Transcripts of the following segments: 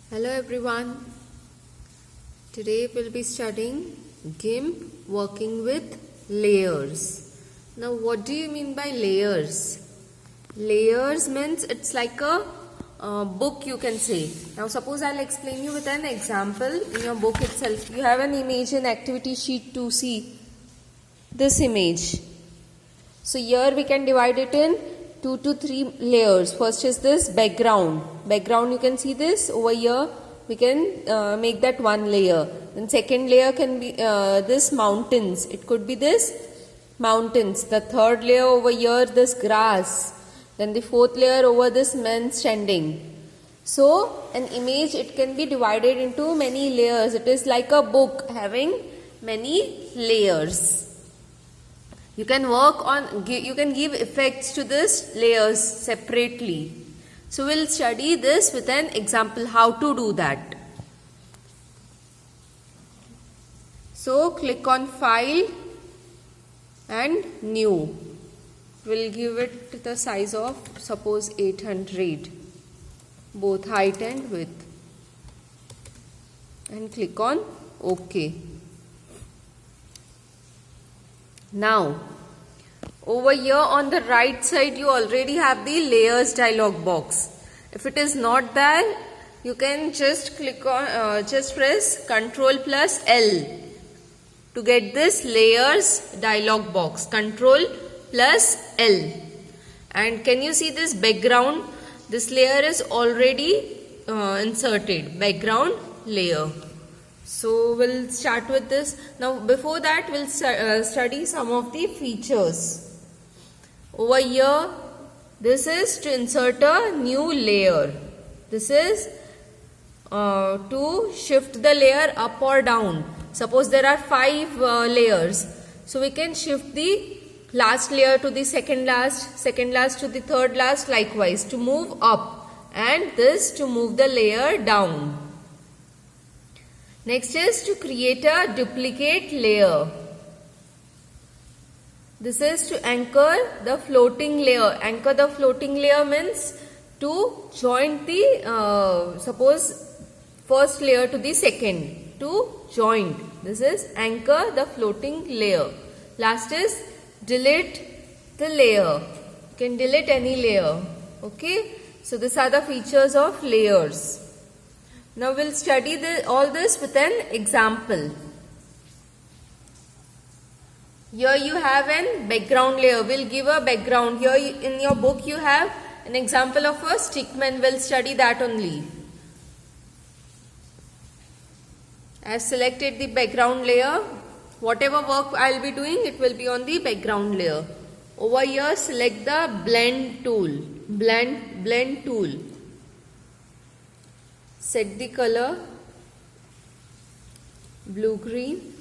Hello everyone. Today we'll be studying GIMP working with layers. Now what do you mean by layers? Layers means it's like a book, you can say. Now suppose I'll explain you with an example in your book itself. You have an image in activity sheet 2C. This image. So here we can divide it in 2 to 3 layers. First is this background. Background, you can see this over here. We can make that one layer. Then second layer can be this mountains. It could be this mountains. The third layer over here, this grass. Then the fourth layer over this man standing. So an image, it can be divided into many layers. It is like a book having many layers. You can work on, you can give effects to this layers separately. So we'll study this with an example how to do that. So click on File and New. We'll give it the size of suppose 800, both height and width. And click on OK. Now, over here on the right side, you already have the layers dialog box. If it is not there, you can just click on, just press Ctrl plus L to get this layers dialog box. Ctrl plus L. And can you see this background? This layer is already inserted. Background layer. So we'll start with this. Now before that we'll study some of the features. Over here, this is to insert a new layer. This is to shift the layer up or down. Suppose there are 5 layers. So we can shift the last layer to the second last to the third last, likewise to move up, and this to move the layer down. Next is to create a duplicate layer. This is to anchor the floating layer. Anchor the floating layer means to join the suppose first layer to the second. To join. This is anchor the floating layer. Last is delete the layer. You can delete any layer. Okay. So these are the features of layers. Now we'll study all this with an example. Here you have an background layer. We'll give a background. Here in your book you have an example of a stickman. We'll study that only. I have selected the background layer. Whatever work I'll be doing, it will be on the background layer. Over here select the blend tool. Blend tool. Set the color blue-green.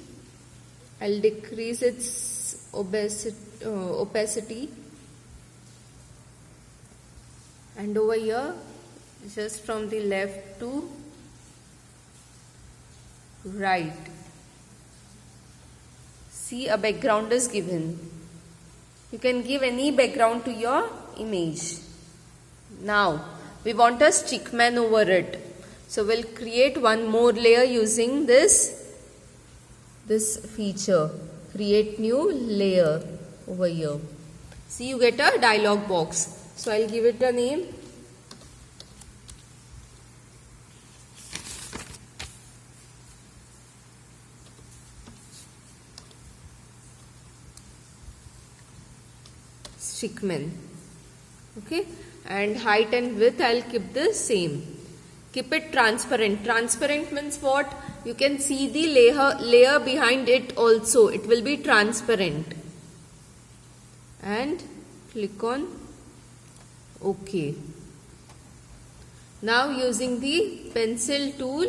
I'll decrease its opacity. And over here, just from the left to right. See, a background is given. You can give any background to your image. Now, we want a stickman over it. So we'll create one more layer using this feature. Create new layer over here. See, you get a dialog box. So I'll give it a name. Stickman. Okay. And height and width I'll keep the same. Keep it transparent. Transparent means what? You can see the layer behind it also. It will be transparent. And click on OK. Now using the pencil tool,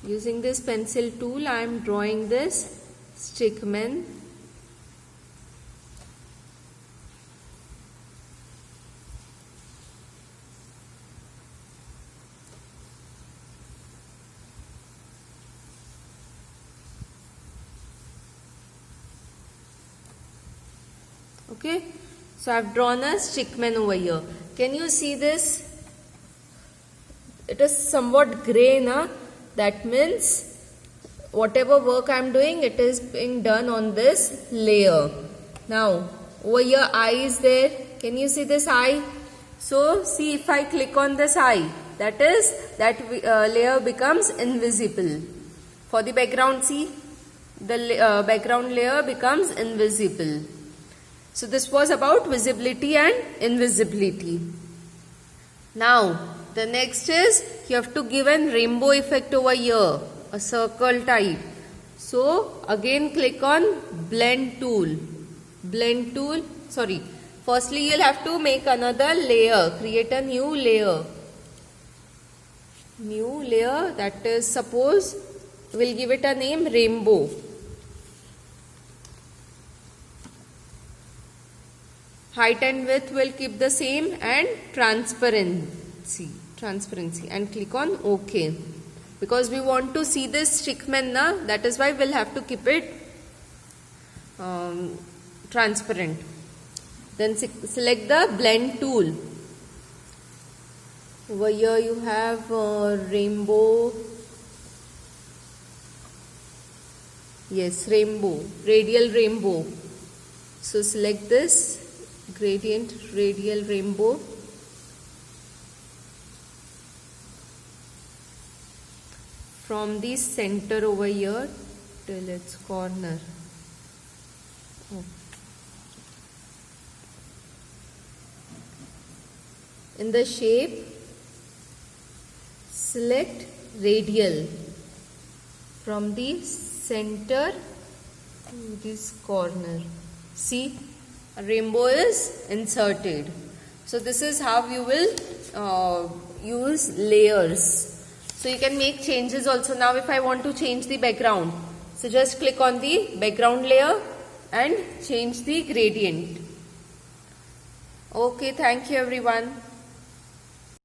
using this pencil tool, I am drawing this stickman. Okay, so I've drawn a stickman over here. Can you see this? It is somewhat grey, na? That means whatever work I am doing, it is being done on this layer. Now, over here eye is there. Can you see this eye? So, see, if I click on this eye, that is, that layer becomes invisible. For the background, see, the background layer becomes invisible. So, this was about visibility and invisibility. Now, the next is, you have to give an rainbow effect over here, a circle type. So, again click on blend tool. Blend tool, sorry. Firstly, you'll have to make another layer, create a new layer. New layer, that is, suppose, we'll give it a name rainbow. Height and width will keep the same, and transparency and click on OK. Because we want to see this stickman, na, that is why we'll have to keep it transparent. Then select the blend tool. Over here you have rainbow. Yes, rainbow, radial rainbow. So select this gradient radial rainbow. From the center over here till its corner. Oh. In the shape, select radial from the center to this corner. See, a rainbow is inserted. So this is how you will use layers. So you can make changes also. Now if I want to change the background, so just click on the background layer and change the gradient. Okay, thank you everyone.